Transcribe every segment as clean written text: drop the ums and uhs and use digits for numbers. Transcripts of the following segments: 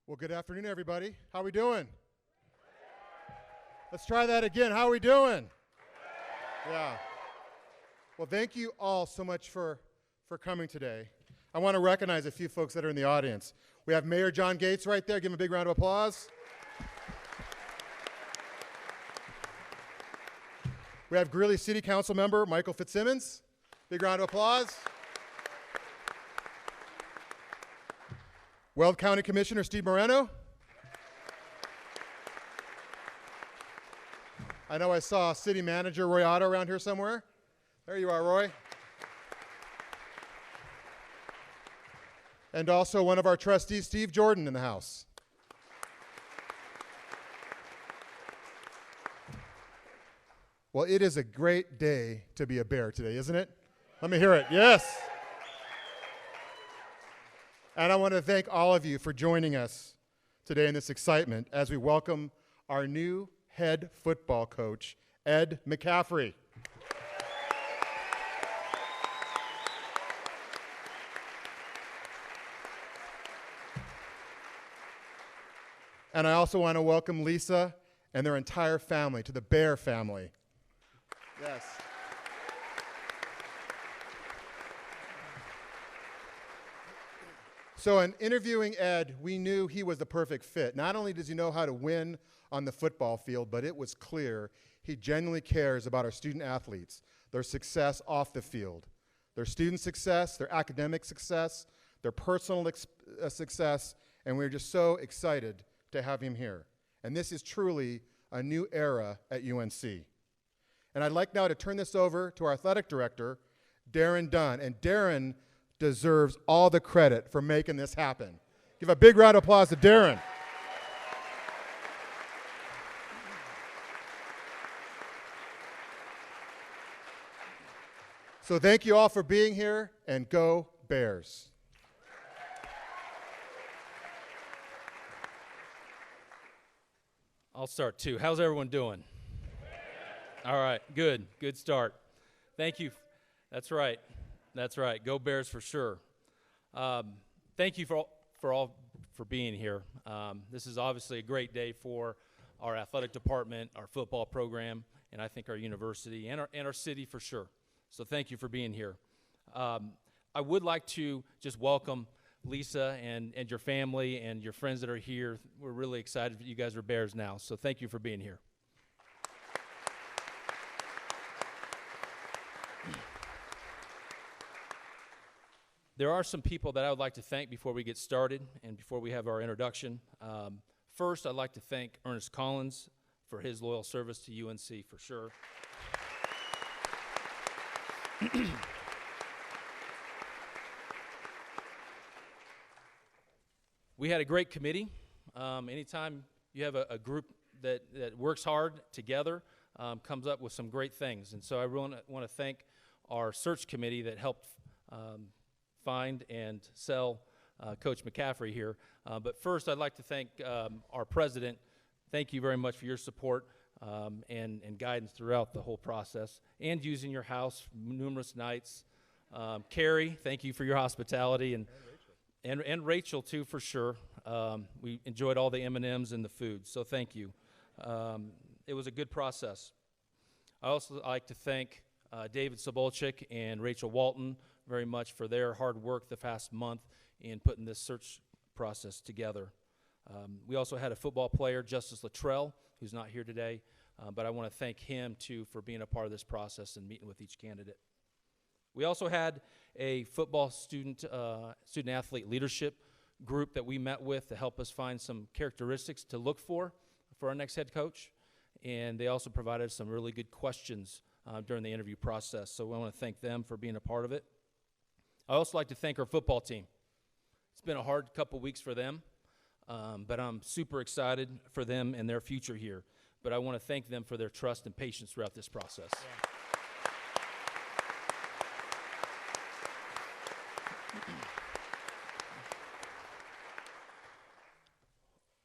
Well, good afternoon, everybody. How we doing? Let's try that again. How are we doing? Yeah. Well, thank you all so much for coming today. I want to recognize a few folks that are in the audience. We have Mayor John Gates right there. Give him a big round of applause. We have Greeley City Council member Michael Fitzsimmons. Big round of applause. Weld County Commissioner Steve Moreno. I know I saw City Manager Roy Otto around here somewhere. There you are, Roy. And also one of our trustees, Steve Jordan, in the house. Well, it is a great day to be a Bear today, isn't it? Let me hear it. Yes. And I want to thank all of you for joining us today in this excitement as we welcome our new head football coach, Ed McCaffrey. And I also want to welcome Lisa and their entire family to the Bear family. Yes. So in interviewing Ed, we knew he was the perfect fit. Not only does he know how to win on the football field, but it was clear he genuinely cares about our student athletes, their success off the field, their student success, their academic success, their personal success, and we're just so excited to have him here. And this is truly a new era at UNC. And I'd like now to turn this over to our athletic director, Darren Dunn. And Darren deserves all the credit for making this happen. Give a big round of applause to Darren. So thank you all for being here, and go Bears. I'll start too. How's everyone doing? All right, good start. Thank you. That's right. Go Bears for sure. Thank you for being here. This is obviously a great day for our athletic department, our football program, and I think our university and our city for sure. So thank you for being here. I would like to just welcome Lisa and your family and your friends that are here. We're really excited that you guys are Bears now. So thank you for being here. There are some people that I would like to thank before we get started and before we have our introduction. First, I'd like to thank Ernest Collins for his loyal service to UNC for sure. We had a great committee. Anytime you have a group that works hard together, comes up with some great things. And so I really want to thank our search committee that helped find and sell Coach McCaffrey here. But first, I'd like to thank our president. Thank you very much for your support and guidance throughout the whole process and using your house numerous nights. Carrie, thank you for your hospitality, and Rachel too for sure. We enjoyed all the M&Ms and the food, so thank you. It was a good process. I also like to thank David Sobolchik and Rachel Walton very much for their hard work the past month in putting this search process together. We also had a football player, Justice Luttrell, who's not here today, but I want to thank him too for being a part of this process and meeting with each candidate. We also had a football student-athlete leadership group that we met with to help us find some characteristics to look for our next head coach, and they also provided some really good questions during the interview process, so I want to thank them for being a part of it. I also like to thank our football team. It's been a hard couple weeks for them, but I'm super excited for them and their future here. But I want to thank them for their trust and patience throughout this process. Yeah.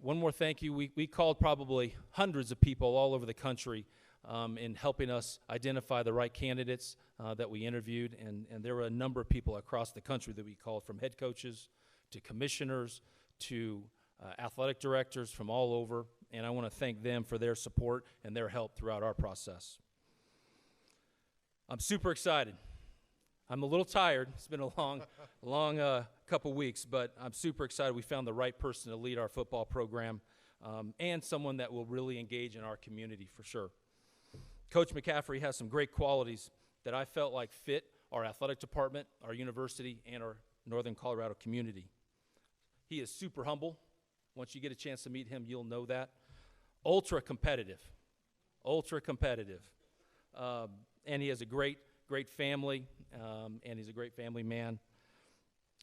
One more thank you. We called probably hundreds of people all over the country in helping us identify the right candidates that we interviewed, and there were a number of people across the country that we called, from head coaches to commissioners to athletic directors from all over, and I want to thank them for their support and their help throughout our process. I'm super excited. I'm a little tired. It's been a long couple weeks, but I'm super excited we found the right person to lead our football program, and someone that will really engage in our community for sure. Coach McCaffrey has some great qualities that I felt like fit our athletic department, our university, and our Northern Colorado community. He is super humble. Once you get a chance to meet him, you'll know that. Ultra competitive, and he has a great family, and he's a great family man.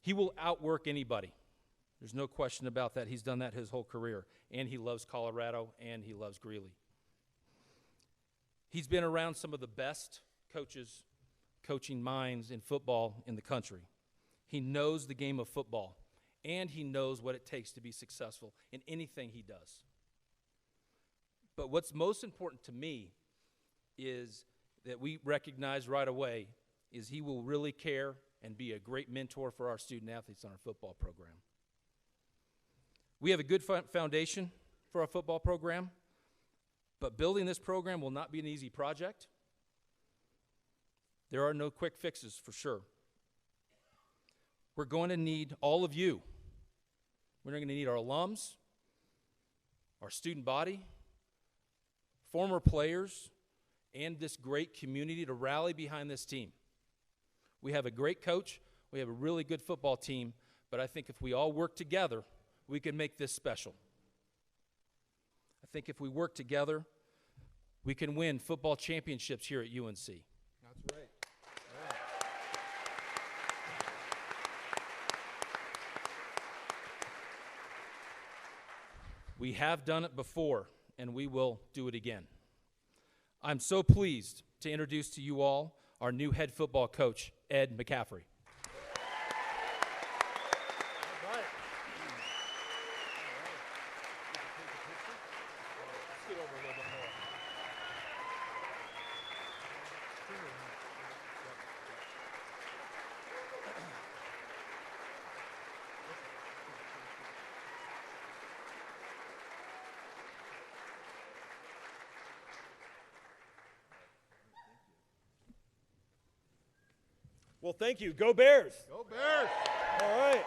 He will outwork anybody. There's no question about that. He's done that his whole career, and he loves Colorado, and he loves Greeley. He's been around some of the best coaching minds in football in the country. He knows the game of football, and he knows what it takes to be successful in anything he does. But what's most important to me is that we recognize right away is he will really care and be a great mentor for our student athletes on our football program. We have a good foundation for our football program, but building this program will not be an easy project. There are no quick fixes for sure. We're going to need all of you. We're going to need our alums, our student body, former players, and this great community to rally behind this team. We have a great coach. We have a really good football team, but I think if we all work together, we can make this special. I think if we work together, we can win football championships here at UNC. That's right. We have done it before, and we will do it again. I'm so pleased to introduce to you all our new head football coach, Ed McCaffrey. Well, thank you. Go Bears. Go Bears. All right.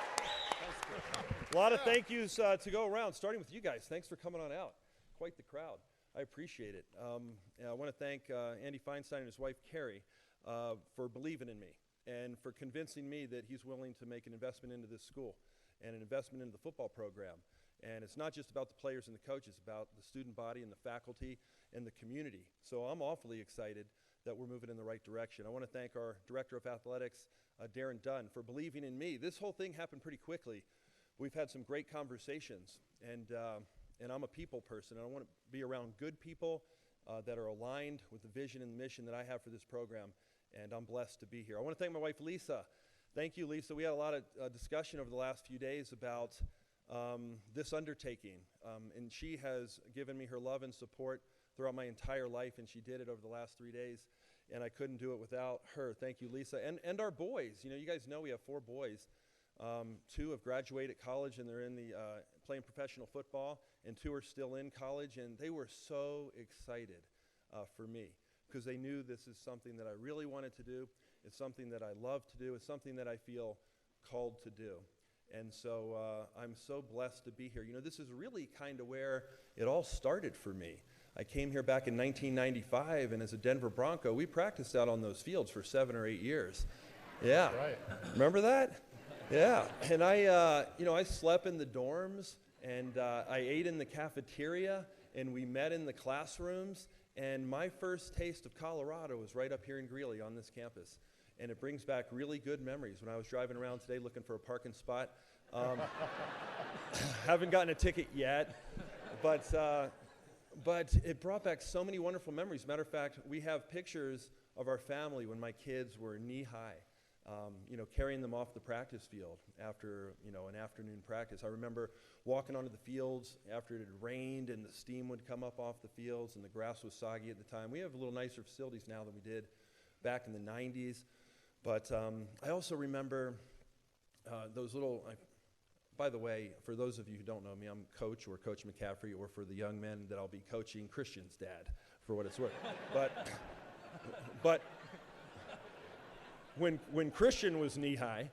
A lot of thank yous to go around, starting with you guys. Thanks for coming on out. Quite the crowd. I appreciate it. I want to thank Andy Feinstein and his wife, Carrie, for believing in me and for convincing me that he's willing to make an investment into this school and an investment into the football program. And it's not just about the players and the coaches, it's about the student body and the faculty and the community. So I'm awfully excited that we're moving in the right direction. I want to thank our Director of Athletics, Darren Dunn, for believing in me. This whole thing happened pretty quickly. We've had some great conversations, and I'm a people person, and I want to be around good people that are aligned with the vision and the mission that I have for this program, and I'm blessed to be here. I want to thank my wife, Lisa. Thank you, Lisa. We had a lot of discussion over the last few days about this undertaking, and she has given me her love and support throughout my entire life, and she did it over the last 3 days, and I couldn't do it without her. Thank you, Lisa. And our boys. You know, you guys know we have 4 boys. 2 have graduated college, and they're in the playing professional football, and 2 are still in college, and they were so excited for me because they knew this is something that I really wanted to do. It's something that I love to do. It's something that I feel called to do. And so I'm so blessed to be here. You know, this is really kind of where it all started for me. I came here back in 1995, and as a Denver Bronco, we practiced out on those fields for 7 or 8 years. Yeah. Right. Remember that? Yeah. And I slept in the dorms, and I ate in the cafeteria, and we met in the classrooms. And my first taste of Colorado was right up here in Greeley on this campus. And it brings back really good memories. When I was driving around today looking for a parking spot, haven't gotten a ticket yet, but it brought back so many wonderful memories. Matter of fact, we have pictures of our family when my kids were knee-high, carrying them off the practice field after, an afternoon practice. I remember walking onto the fields after it had rained and the steam would come up off the fields and the grass was soggy at the time. We have a little nicer facilities now than we did back in the 90s. But I also remember those little By the way, for those of you who don't know me, I'm Coach or Coach McCaffrey, or for the young men that I'll be coaching, Christian's dad, for what it's worth. But when Christian was knee-high,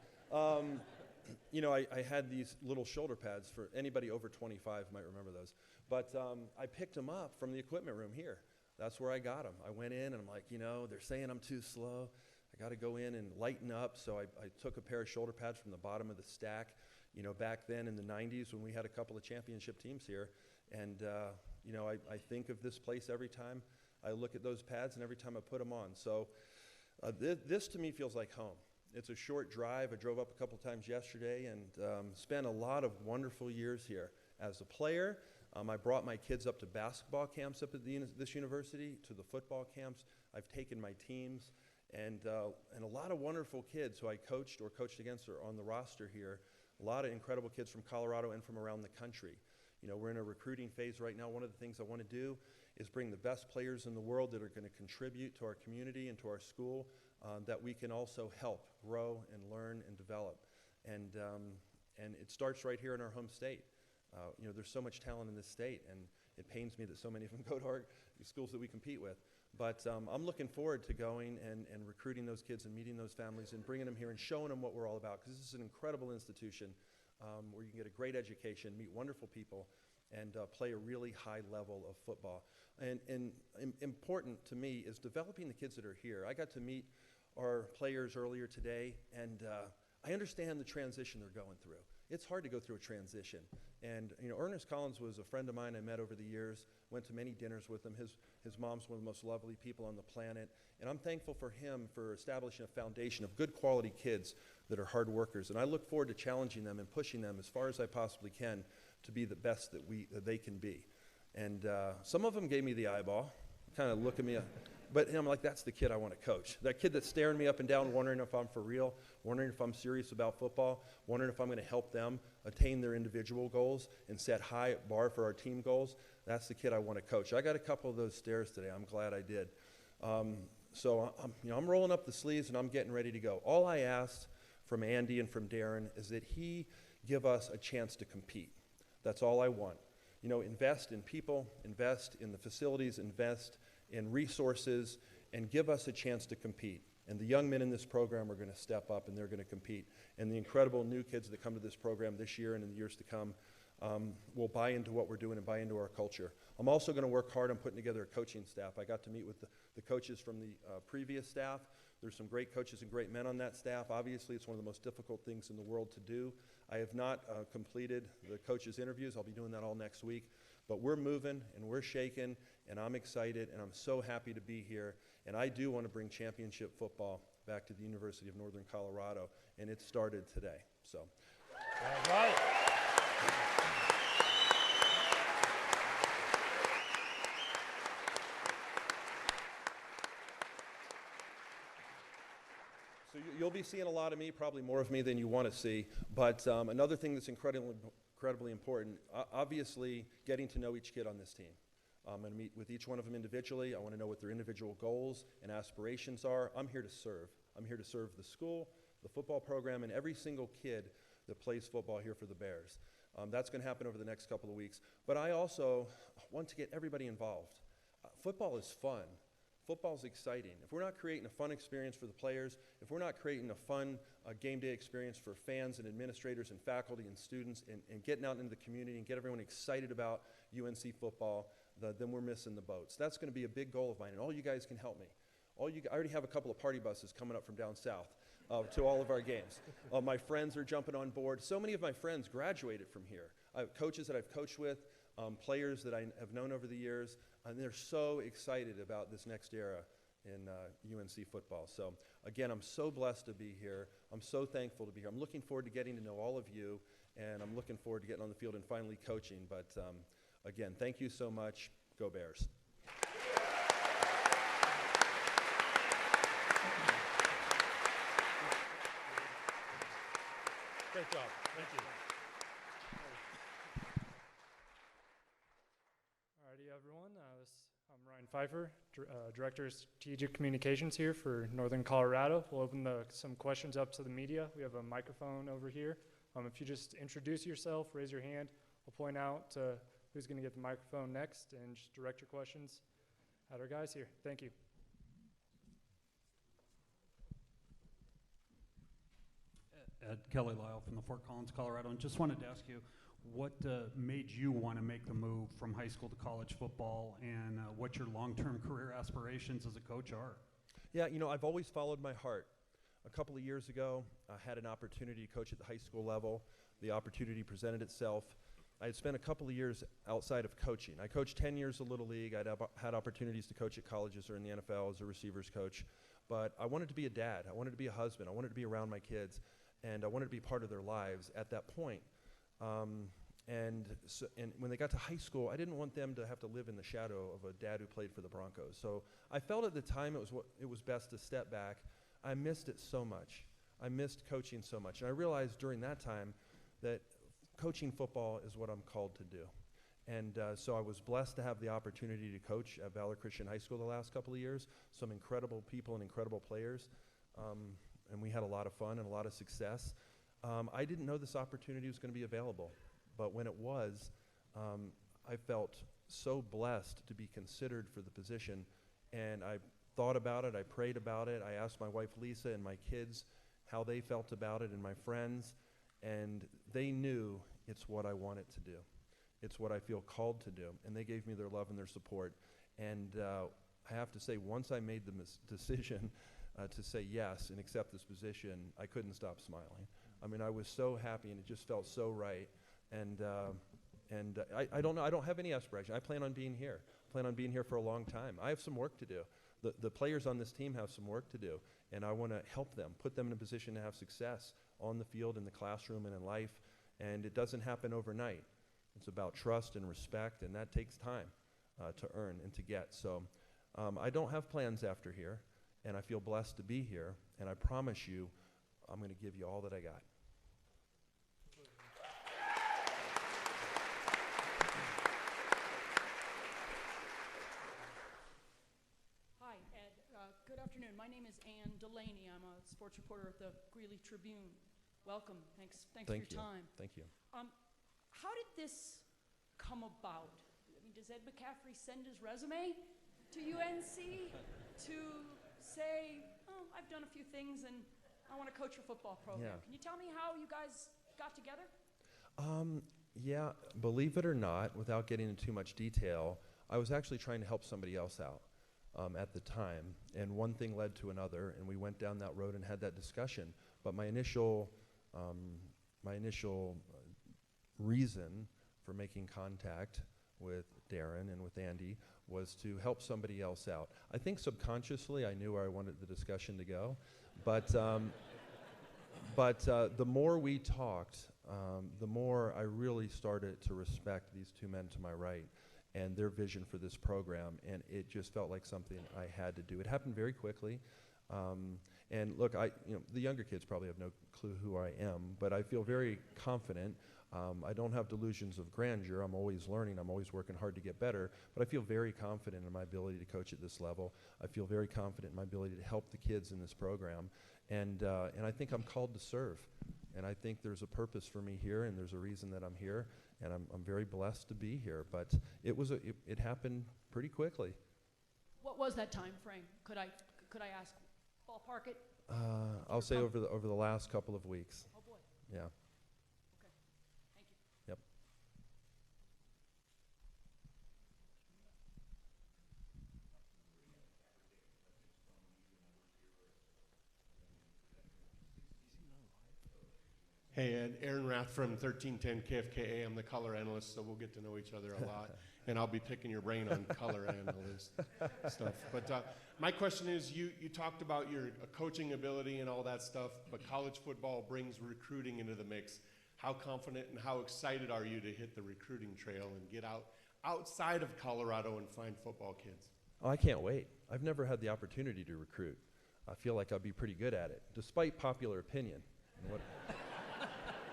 you know, I had these little shoulder pads. For anybody over 25 might remember those. But I picked them up from the equipment room here. That's where I got them. I went in and I'm like, you know, they're saying I'm too slow. I got to go in and lighten up. So I took a pair of shoulder pads from the bottom of the stack. You know, back then in the 90s when we had a couple of championship teams here. And, you know, I think of this place every time I look at those pads and every time I put them on. So this to me feels like home. It's a short drive. I drove up a couple times yesterday and spent a lot of wonderful years here. As a player, I brought my kids up to basketball camps up at this university, to the football camps. I've taken my teams, and a lot of wonderful kids who I coached or coached against are on the roster here. A lot of incredible kids from Colorado and from around the country. You know, we're in a recruiting phase right now. One of the things I want to do is bring the best players in the world that are going to contribute to our community and to our school, that we can also help grow and learn and develop. And it starts right here in our home state. You know, there's so much talent in this state, and it pains me that so many of them go to our schools that we compete with. But I'm looking forward to going and recruiting those kids and meeting those families and bringing them here and showing them what we're all about, because this is an incredible institution where you can get a great education, meet wonderful people, and play a really high level of football. And important to me is developing the kids that are here. I got to meet our players earlier today, and I understand the transition they're going through. It's hard to go through a transition. And, you know, Ernest Collins was a friend of mine I met over the years, went to many dinners with him. His mom's one of the most lovely people on the planet. And I'm thankful for him for establishing a foundation of good quality kids that are hard workers. And I look forward to challenging them and pushing them as far as I possibly can to be the best that they can be. And some of them gave me the eyeball, kind of look at me. But I'm like, that's the kid I want to coach. That kid that's staring me up and down, wondering if I'm for real, wondering if I'm serious about football, wondering if I'm going to help them attain their individual goals and set high bar for our team goals. That's the kid I want to coach. I got a couple of those stares today. I'm glad I did. So I'm rolling up the sleeves and I'm getting ready to go. All I asked from Andy and from Darren is that he give us a chance to compete. That's all I want. You know, invest in people, invest in the facilities, invest in resources, and give us a chance to compete. And the young men in this program are going to step up and they're going to compete. And the incredible new kids that come to this program this year and in the years to come will buy into what we're doing and buy into our culture. I'm also going to work hard on putting together a coaching staff. I got to meet with the coaches from the previous staff. There's some great coaches and great men on that staff. Obviously, it's one of the most difficult things in the world to do. I have not completed the coaches' interviews. I'll be doing that all next week. But we're moving and we're shaking, and I'm excited, and I'm so happy to be here. And I do want to bring championship football back to the University of Northern Colorado, and it started today. So, all right. So you'll be seeing a lot of me, probably more of me than you want to see. But another thing that's incredibly important, obviously getting to know each kid on this team. I'm going to meet with each one of them individually. I want to know what their individual goals and aspirations are. I'm here to serve. I'm here to serve the school, the football program, and every single kid that plays football here for the Bears. That's going to happen over the next couple of weeks. But I also want to get everybody involved. Football is fun. Football's exciting. If we're not creating a fun experience for the players, if we're not creating a fun game day experience for fans and administrators and faculty and students and getting out into the community and get everyone excited about UNC football, then we're missing the boats. That's going to be a big goal of mine, and all you guys can help me. I already have a couple of party buses coming up from down south to all of our games. My friends are jumping on board. So many of my friends graduated from here. I have coaches that I've coached with, players that I have known over the years, and they're so excited about this next era in UNC football. So again, I'm so blessed to be here. I'm so thankful to be here. I'm looking forward to getting to know all of you, and I'm looking forward to getting on the field and finally coaching. But again, thank you so much. Go Bears. Great job. Thank you. Alrighty, everyone. I'm Ryan Pfeiffer, Director of Strategic Communications here for Northern Colorado. We'll open some questions up to the media. We have a microphone over here If you just introduce yourself, raise your hand, we'll point out who's going to get the microphone next, and just direct your questions at our guys here. Thank you. Ed Kelly Lyle from the Fort Collins, Colorado, and just wanted to ask you, what made you want to make the move from high school to college football, and what your long-term career aspirations as a coach are? Yeah, you know, I've always followed my heart. A couple of years ago, I had an opportunity to coach at the high school level. The opportunity presented itself. I had spent a couple of years outside of coaching. I coached 10 years of Little League. I'd had opportunities to coach at colleges or in the NFL as a receivers coach. But I wanted to be a dad. I wanted to be a husband. I wanted to be around my kids. And I wanted to be part of their lives at that point. And when they got to high school, I didn't want them to have to live in the shadow of a dad who played for the Broncos. So I felt at the time it was best to step back. I missed it so much. I missed coaching so much. And I realized during that time that coaching football is what I'm called to do. And so I was blessed to have the opportunity to coach at Valor Christian High School the last couple of years. Some incredible people and incredible players. And we had a lot of fun and a lot of success. I didn't know this opportunity was going to be available. But when it was, I felt so blessed to be considered for the position. And I thought about it, I prayed about it, I asked my wife Lisa and my kids how they felt about it and my friends, and they knew it's what I wanted to do. It's what I feel called to do, and they gave me their love and their support. And I have to say, once I made the decision to say yes and accept this position, I couldn't stop smiling. I mean, I was so happy, and it just felt so right. And I don't know, I don't have any aspiration. I plan on being here. I plan on being here for a long time. I have some work to do. The players on this team have some work to do, and I want to help them, put them in a position to have success on the field, in the classroom, and in life. And it doesn't happen overnight. It's about trust and respect, and that takes time to earn and to get. So I don't have plans after here, and I feel blessed to be here, and I promise you I'm going to give you all that I got. Good afternoon. My name is Ann Delaney. I'm a sports reporter at the Greeley Tribune. Welcome. Thanks for your time. Thank you. How did this come about? I mean, does Ed McCaffrey send his resume to UNC to say, oh, I've done a few things and I want to coach your football program? Yeah. Can you tell me how you guys got together? Yeah, believe it or not, without getting into too much detail, I was actually trying to help somebody else out. At the time, and one thing led to another, and we went down that road and had that discussion. But my initial reason for making contact with Darren and with Andy was to help somebody else out. I think subconsciously I knew where I wanted the discussion to go, but the more we talked, the more I really started to respect these two men to my right and their vision for this program, and it just felt like something I had to do. It happened very quickly, and look, the younger kids probably have no clue who I am, but I feel very confident. I don't have delusions of grandeur. I'm always learning. I'm always working hard to get better, but I feel very confident in my ability to coach at this level. I feel very confident in my ability to help the kids in this program, and I think I'm called to serve, and I think there's a purpose for me here, and there's a reason that I'm here. And I'm very blessed to be here, but it happened pretty quickly. What was that time frame? Could I ask, ballpark it? I'll say over the last couple of weeks. Oh boy. Yeah. Okay. Thank you. Yep. Hey Ed, Aaron Rath from 1310 KFKA. I'm the color analyst, so we'll get to know each other a lot. And I'll be picking your brain on color analyst stuff. But my question is, you talked about your coaching ability and all that stuff, but college football brings recruiting into the mix. How confident and how excited are you to hit the recruiting trail and get outside of Colorado and find football kids? Oh, I can't wait. I've never had the opportunity to recruit. I feel like I'll be pretty good at it, despite popular opinion.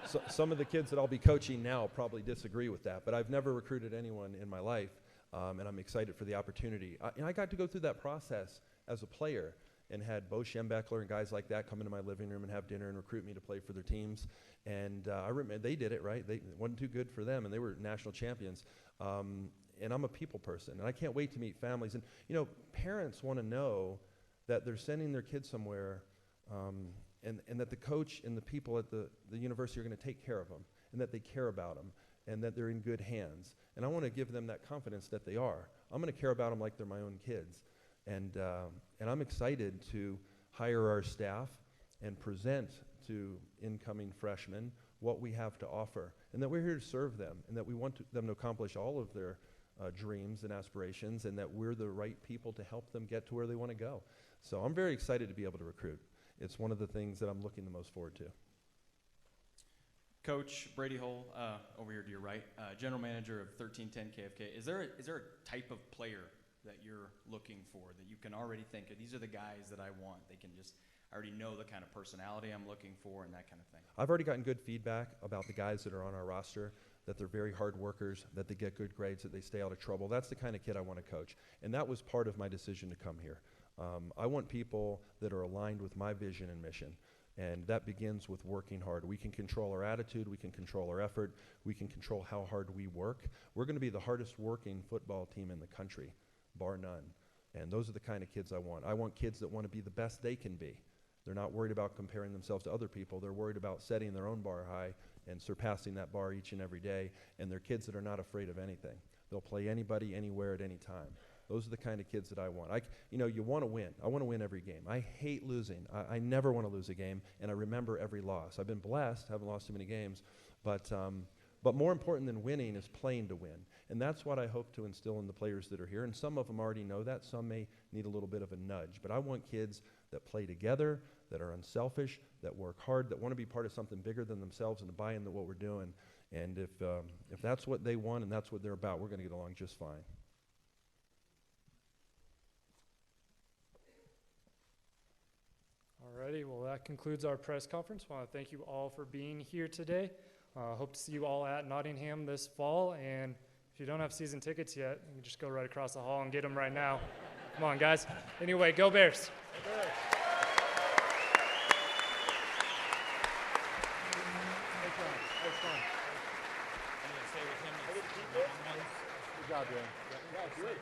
So some of the kids that I'll be coaching now probably disagree with that, but I've never recruited anyone in my life, and I'm excited for the opportunity. I got to go through that process as a player, and had Bo Schembechler and guys like that come into my living room and have dinner and recruit me to play for their teams. And I remember they did it, right? It wasn't too good for them, and they were national champions. And I'm a people person, and I can't wait to meet families. And, you know, parents want to know that they're sending their kids somewhere, and that the coach and the people at the university are going to take care of them, and that they care about them, and that they're in good hands. And I want to give them that confidence that they are. I'm going to care about them like they're my own kids. And I'm excited to hire our staff and present to incoming freshmen what we have to offer, and that we're here to serve them, and that we want them to accomplish all of their dreams and aspirations, and that we're the right people to help them get to where they want to go. So I'm very excited to be able to recruit. It's one of the things that I'm looking the most forward to. Coach Brady Hull, over here to your right, general manager of 1310 KFK. Is there a type of player that you're looking for that you can already think of? These are the guys that I want. They can just, I already know the kind of personality I'm looking for and that kind of thing. I've already gotten good feedback about the guys that are on our roster, that they're very hard workers, that they get good grades, that they stay out of trouble. That's the kind of kid I want to coach. And that was part of my decision to come here. I want people that are aligned with my vision and mission. And that begins with working hard. We can control our attitude, we can control our effort, we can control how hard we work. We're going to be the hardest working football team in the country, bar none. And those are the kind of kids I want. I want kids that want to be the best they can be. They're not worried about comparing themselves to other people. They're worried about setting their own bar high and surpassing that bar each and every day. And they're kids that are not afraid of anything. They'll play anybody, anywhere, at any time. Those are the kind of kids that I want. You know, you want to win. I want to win every game. I hate losing. I never want to lose a game, and I remember every loss. I've been blessed, haven't lost too many games, but more important than winning is playing to win. And that's what I hope to instill in the players that are here. And some of them already know that. Some may need a little bit of a nudge. But I want kids that play together, that are unselfish, that work hard, that want to be part of something bigger than themselves and to buy into what we're doing. And if that's what they want and that's what they're about, we're going to get along just fine. Alrighty, well that concludes our press conference. I want to thank you all for being here today. Hope to see you all at Nottingham this fall, and if you don't have season tickets yet, you can just go right across the hall and get them right now. Come on, guys. Anyway, go Bears. Go Bears. Good job, Dan. Yeah, good.